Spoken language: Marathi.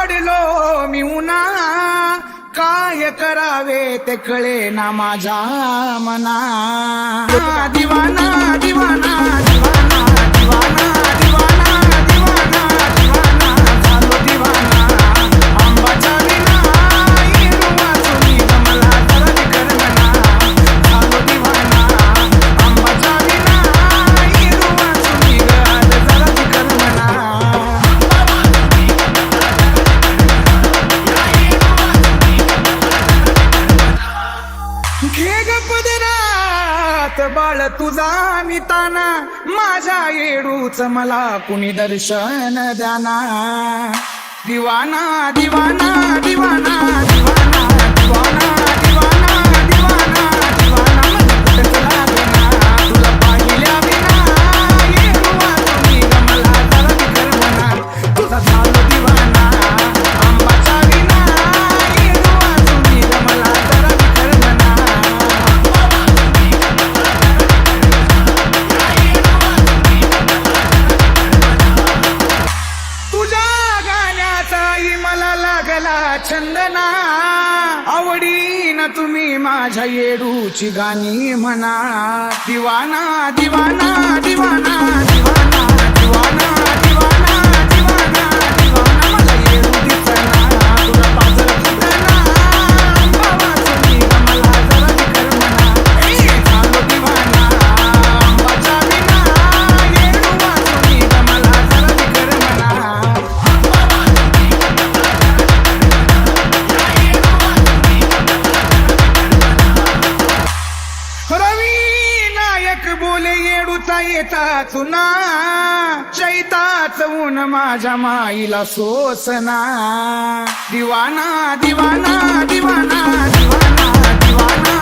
पडलो मी उन्हा, काय करावे ते कळे ना माझ्या मना. दिवाना दिवाना दिवाना दिवाना दिवाना दिवाना दिवाना झालो दिवाना. आंबाच्या विना येणू वाचून मला जरा करमना. झालो दिवाना आंबाच्या विना येणू वाचून आज जरा करमना. घे ग पदरात बाळ तुझा मिताना, माझ्या येडूच मला कुणी दर्शन द्याना. दिवाना दिवाना दिवाना दिवाना दिवाना दिवाना दिवाना दिवाना मला कुठंच लागेना. तुला पाहिल्या विना येडू वाचून मला जरा करमना. तुझा झालो दिवाना आंबाच्या विना येडू वाचून मला जरा करमना. तुझ्या गाण्याचाही मला लागला छंदना, आवडीन तुम्ही माझ्या येडूची गाणी म्हणा. दिवाना दिवाना दिवाना दिवाना दिवाना दिवाना दिवाना दिवाना मला येडू दिसना. तुला पाजर फुटना आंबा वाचून मला जरा करमना. झालो दिवाना आंबाच्या विना येडू वाचून मला जरा करमना. रवी नायक बोले येडूचा येता चुना, चैताच ऊन माझ्या माईला सोसना. दिवाना दिवाना दिवाना दिवाना दिवाना